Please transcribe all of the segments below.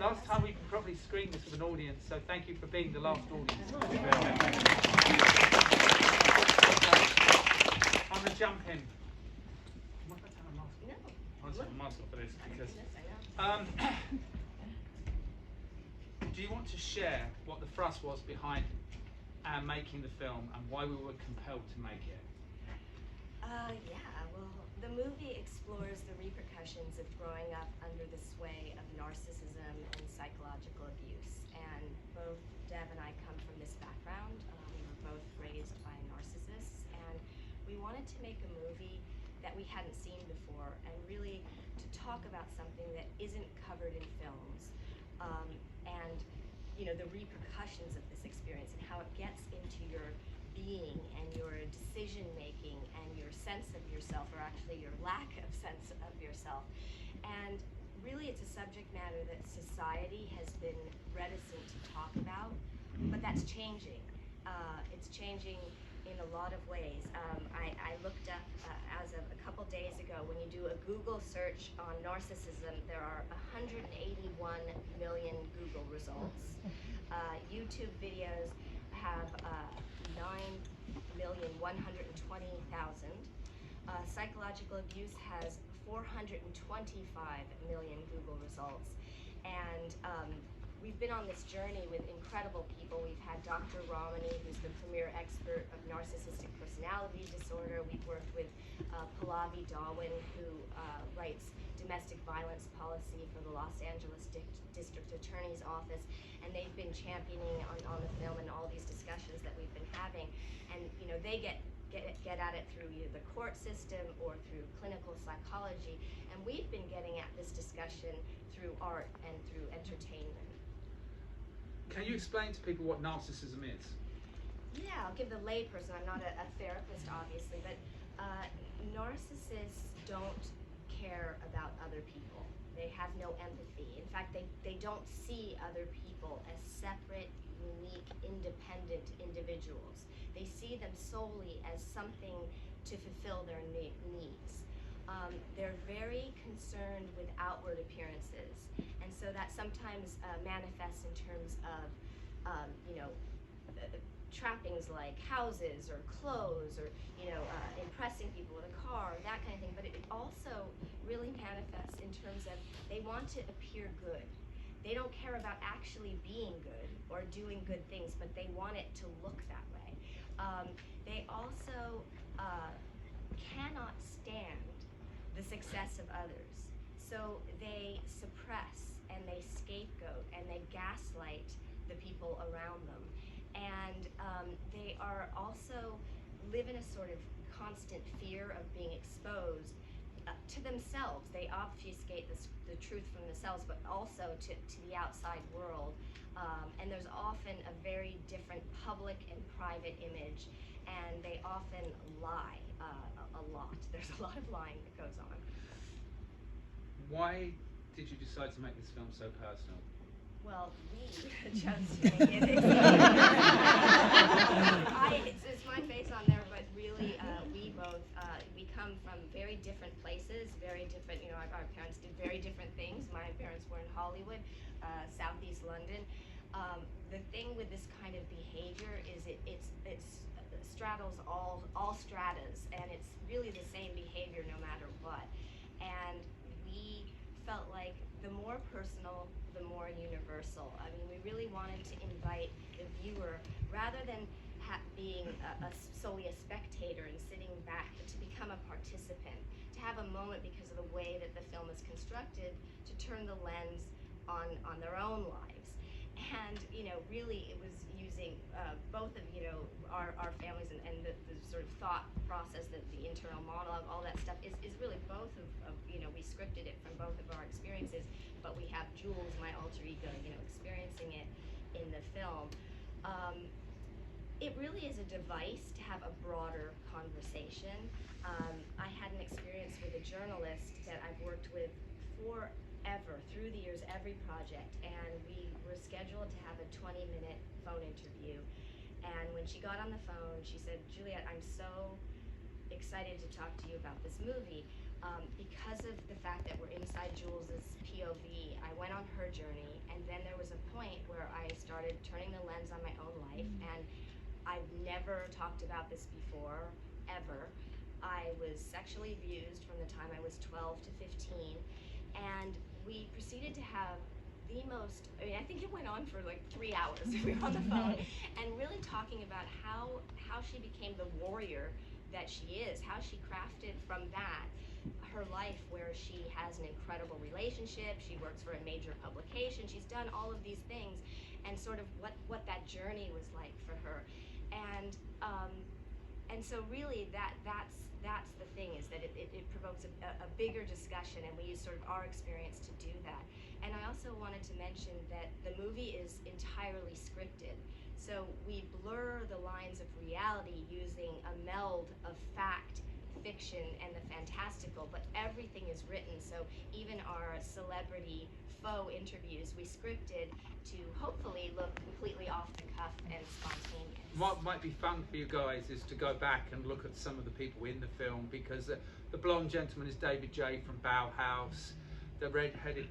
last time we could probably screen this with an audience, so thank you for being the last audience. I'm going to jump in. What if I take my mask off? No. I'll take my mask off for this because. I know. Do you want to share what the thrust was behind making the film and why we were compelled to make it? Yeah, well, the movie explores the repercussions of growing up under the sway of narcissism and psychological abuse. And both Deb and I come from this background. We were both raised by narcissists, and we wanted to make a movie that we hadn't seen before, and really to talk about something that isn't covered in films. And the repercussions of this experience and how it gets into your being and your decision making and your sense of yourself, or actually your lack of sense of yourself. And really it's a subject matter that society has been reticent to talk about, but that's changing. It's changing in a lot of ways. I looked up as of a couple days ago, when you do a Google search on narcissism, there are 181 million Google results. YouTube videos have 9,120,000. Psychological abuse has 425 million Google results. And we've been on this journey with incredible people. We've had Dr. Ramani, who's the premier expert of narcissistic personality disorder. We've worked with Pallavi Darwin, who writes domestic violence policy for the Los Angeles District Attorney's Office. And they've been championing on the film and all these discussions that we've been having. And they get at it through either the court system or through clinical psychology. And we've been getting at this discussion through art and through entertainment. Can you explain to people what narcissism is? Yeah, I'll give the layperson. I'm not a therapist, obviously, but narcissists don't care about other people. They have no empathy. In fact, they don't see other people as separate, unique, independent individuals. They see them solely as something to fulfill their needs. They're very concerned with outward appearances, and so that sometimes manifests in terms of, trappings like houses or clothes or, impressing people with a car, that kind of thing. But it also really manifests in terms of they want to appear good. They don't care about actually being good or doing good things, but they want it to look that way. They also cannot stand the success of others. So they suppress and they scapegoat and they gaslight the people around them. And they are also live in a sort of constant fear of being exposed to themselves. They obfuscate the truth from themselves, but also to the outside world. And there's often a very different public and private image, and they often lie a lot. There's a lot of lying that goes on. Why did you decide to make this film so personal? Well, we chose to make it. It's my face on there, but really, we both, we come from very different places, very different, our parents did very different things. My parents were in Hollywood, Southeast London. The thing with this kind of behavior is it straddles all stratas, and it's really the same behavior no matter what. And we felt like the more personal, the more universal. I mean, we really wanted to invite the viewer, rather than being solely a spectator and sitting back, but to become a participant, to have a moment because of the way that the film is constructed, to turn the lens on their own lives. And, really it was using both of, our families and the sort of thought process, the internal monologue, all that stuff is really both of, we scripted it from both of our experiences, but we have Jules, my alter ego, experiencing it in the film. It really is a device to have a broader conversation. I had an experience with a journalist that I've worked with forever, through the years, every project, and we were scheduled to have a 20-minute phone interview. And when she got on the phone, she said, "Juliet, I'm so excited to talk to you about this movie. Because of the fact that we're inside Jules's POV, I went on her journey, and then there was a point where I started turning the lens on my own life, and I've never talked about this before, ever. I was sexually abused from the time I was 12 to 15, and we proceeded to have the most, I mean, I think it went on for like 3 hours. We were on the phone, and really talking about how she became the warrior that she is, how she crafted from that her life, where she has an incredible relationship, she works for a major publication, she's done all of these things, and sort of what that journey was like for her. And so really that's the thing, is that it provokes a bigger discussion, and we use sort of our experience to do that. And I also wanted to mention that the movie is entirely scripted. So we blur the lines of reality using a meld of fact, fiction, and the fantastical, but everything is written. So even our celebrity faux interviews, we scripted to hopefully look completely off the cuff and spontaneous. What might be fun for you guys is to go back and look at some of the people in the film, because the blonde gentleman is David J. from Bauhaus. The red-headed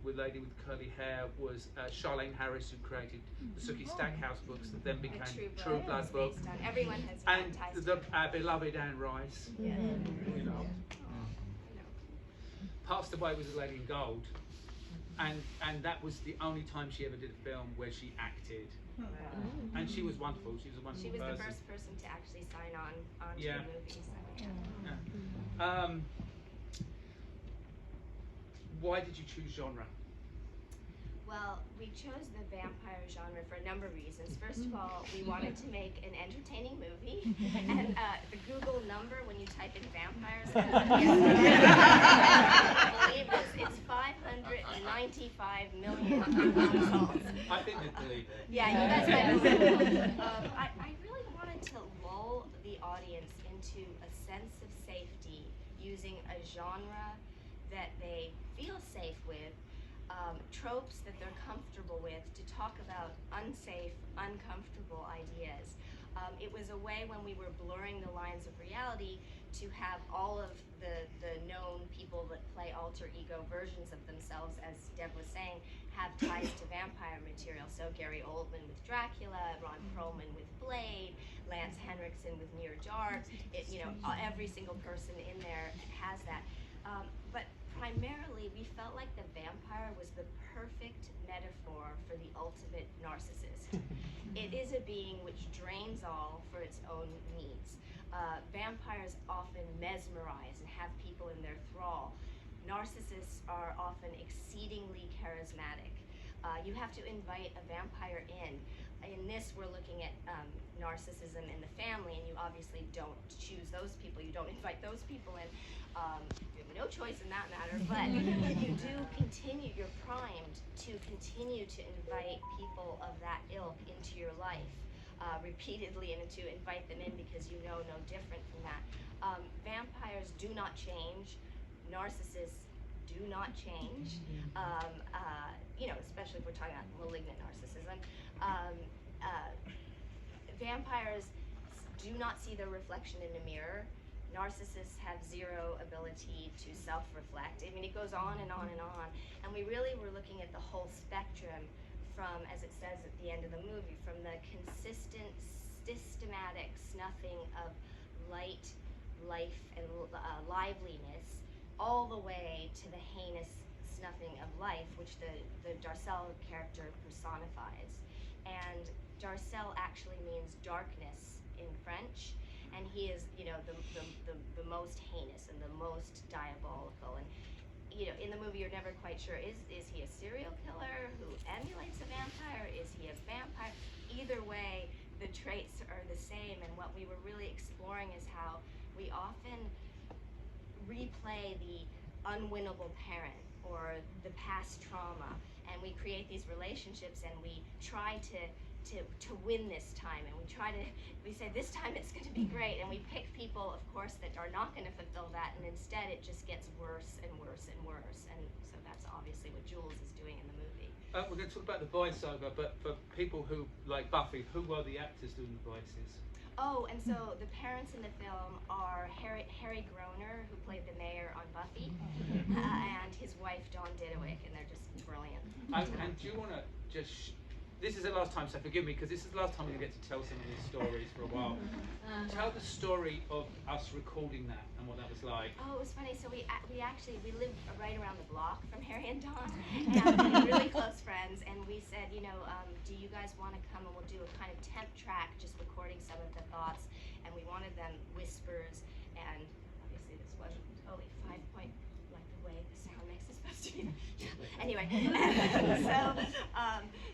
lady with curly hair was Charlene Harris, who created the Sookie Stackhouse books that then became True Blood books. Everyone has and ties the to beloved Anne Rice, yeah. you know, passed away, was a lady in gold, and that was the only time she ever did a film where she acted. And she was wonderful. She was a wonderful person. She was the first person to actually sign on to the movie. So, yeah. Why did you choose genre? Well, we chose the vampire genre for a number of reasons. First of all, we wanted to make an entertaining movie, and the Google number when you type in vampires, believe this, it's 595 million results. I think they believe it. Yeah, you guys might believe it. I really wanted to lull the audience into a sense of safety using a genre that they feel safe with, tropes that they're comfortable with, to talk about unsafe, uncomfortable ideas. It was a way, when we were blurring the lines of reality, to have all of the known people that play alter ego versions of themselves, as Deb was saying, have ties to vampire material. So Gary Oldman with Dracula, Ron Perlman with Blade, Lance Henriksen with Near Dark. Every single person in there has that. But primarily, we felt like the vampire was the perfect metaphor for the ultimate narcissist. It is a being which drains all for its own needs. Vampires often mesmerize and have people in their thrall. Narcissists are often exceedingly charismatic. You have to invite a vampire in. In this, we're looking at narcissism in the family, and you obviously don't choose those people. You don't invite those people in. You have no choice in that matter, but you do continue, you're primed to continue to invite people of that ilk into your life repeatedly, and to invite them in because you know no different from that. Vampires do not change. Narcissists do not change. Especially if we're talking about malignant narcissism. Vampires do not see their reflection in a mirror. Narcissists have zero ability to self-reflect. I mean, it goes on and on and on. And we really were looking at the whole spectrum from, as it says at the end of the movie, from the consistent, systematic snuffing of light, life, and liveliness, all the way to the heinous snuffing of life, which the Darcel character personifies. And Darcel actually means darkness in French, and he is, the most heinous and the most diabolical. And in the movie, you're never quite sure, is he a serial killer who emulates a vampire? Is he a vampire? Either way, the traits are the same. And what we were really exploring is how we often replay the unwinnable parent or the past trauma, and we create these relationships, and we try to win this time, and we say this time it's going to be great, and we pick people, of course, that are not going to fulfill that, and instead it just gets worse and worse and worse. And so that's obviously what Jules is doing in the movie. We're going to talk about the voiceover, but for people who like Buffy, who were the actors doing the voices? Oh, and so the parents in the film are Harry Groener, who played the mayor on Buffy, and his wife Dawn Didowick, and they're just brilliant. And do you want to just? This is the last time, so forgive me, because this is the last time I'm going to get to tell some of these stories for a while. Tell the story of us recording that and what that was like. Oh, it was funny. So we lived right around the block from Harry and Dawn, and we were really close friends. And we said, you know, do you guys want to come and we'll do a kind of temp track, just recording some of the thoughts. And we wanted them whispers, and obviously this wasn't totally 5-point like the way the sound mix is supposed to be. Anyway,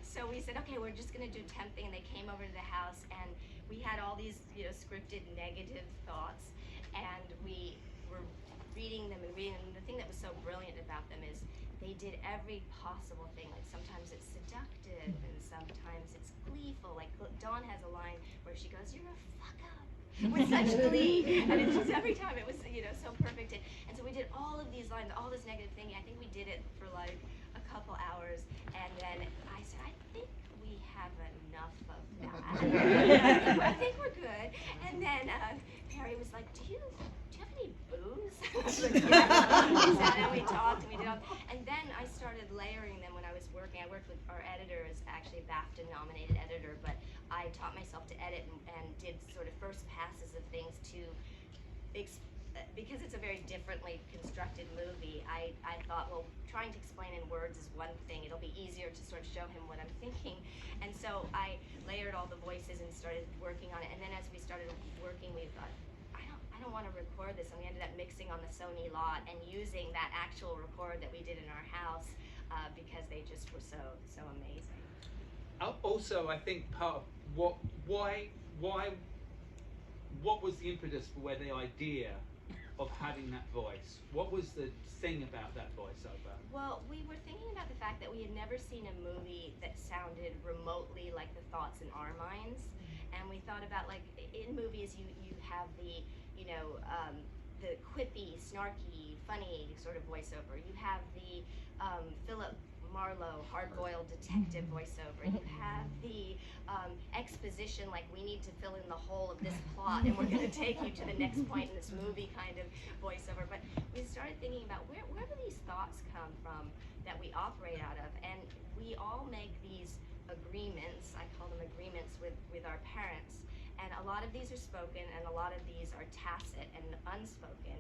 so we said, okay, we're just gonna do temp thing. And they came over to the house, and we had all these, you know, scripted negative thoughts, and we were reading them and reading them. And the thing that was so brilliant about them is they did every possible thing. Like sometimes it's seductive, and sometimes it's gleeful. Like Dawn has a line where she goes, "You're a fuck up," with such glee, and it's just every time it was, you know, so perfect. And so we did all of these lines, all this negative thinking. I think we did it for like a couple hours, and then I said, I think we have enough of that. I think we're good. And then Perry was like, do you have any booze? I was like, yeah. We sat and we talked and we did all, and then I started layering them when I was working. I worked with our editor, is actually a BAFTA nominated editor, but I taught myself to edit and did sort of first passes of things to because it's a very differently constructed movie. I thought, well, trying to explain in words is one thing. It'll be easier to sort of show him what I'm thinking. And so I layered all the voices and started working on it. And then as we started working, we thought, I don't want to record this. And we ended up mixing on the Sony lot and using that actual record that we did in our house because they just were so amazing. Also, I think part of why what was the impetus for where the idea of having that voice? What was the thing about that voiceover? Well, we were thinking about the fact that we had never seen a movie that sounded remotely like the thoughts in our minds. And we thought about, like, in movies you have the, you know, the quippy, snarky, funny sort of voiceover. You have the Philip Marlowe, hard-boiled detective voiceover. You have the exposition, like we need to fill in the whole of this plot and we're going to take you to the next point in this movie kind of voiceover. But we started thinking about where do these thoughts come from that we operate out of? And we all make these agreements, I call them agreements, with our parents. And a lot of these are spoken and a lot of these are tacit and unspoken.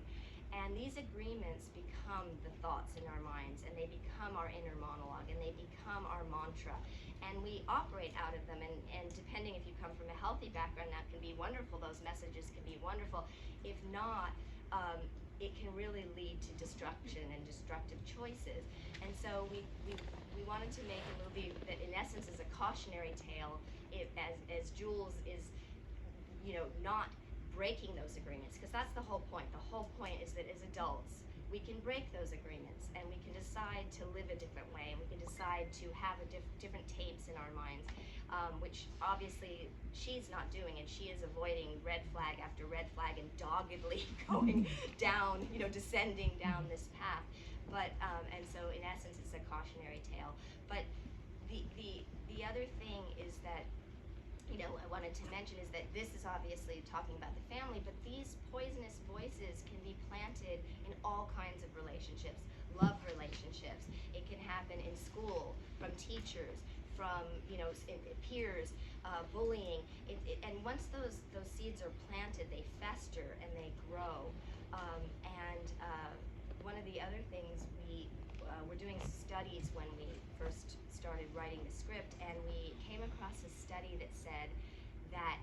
And these agreements become the thoughts in our minds, and they become our inner monologue, and they become our mantra. And we operate out of them, and depending if you come from a healthy background, that can be wonderful. Those messages can be wonderful. If not, it can really lead to destruction and destructive choices. And so we wanted to make a movie that in essence is a cautionary tale, as Jules is, you know, not breaking those agreements, because that's the whole point. The whole point is that as adults, we can break those agreements and we can decide to live a different way, and we can decide to have different tapes in our minds, which obviously she's not doing, and she is avoiding red flag after red flag and doggedly going down, you know, descending down this path. But and so in essence, it's a cautionary tale. But the other thing is that, you know, I wanted to mention is that this is obviously talking about the family, but these poisonous voices can be planted in all kinds of relationships, love relationships. It can happen in school, from teachers, from, you know, peers, bullying. And once those seeds are planted, they fester and they grow. One of the other things we were doing studies when we first started writing the script, and we came across a study that said that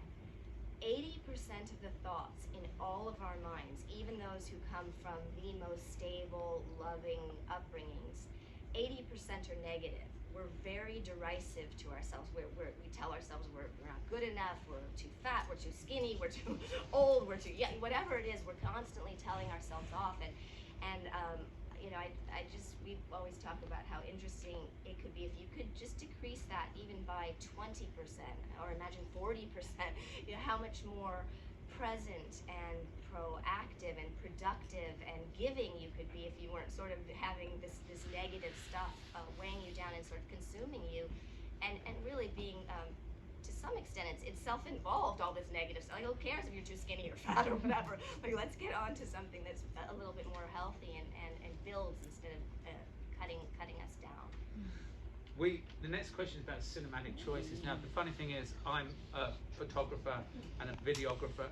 80% of the thoughts in all of our minds, even those who come from the most stable, loving upbringings, 80% are negative. We're very derisive to ourselves. We tell ourselves we're not good enough, we're too fat, we're too skinny, we're too old, we're too young, whatever it is, we're constantly telling ourselves off. And you know, we always talk about how interesting it could be if you could just decrease that even by 20%, or imagine 40%, you know, how much more present and proactive and productive and giving you could be if you weren't sort of having this negative stuff weighing you down and sort of consuming you, and really being, to some extent, it's self-involved, all this negative stuff. Like, who cares if you're too skinny or fat or whatever? Like, let's get on to something that's a little bit more healthy and builds instead of cutting us down. The next question is about cinematic choices. Now, the funny thing is, I'm a photographer and a videographer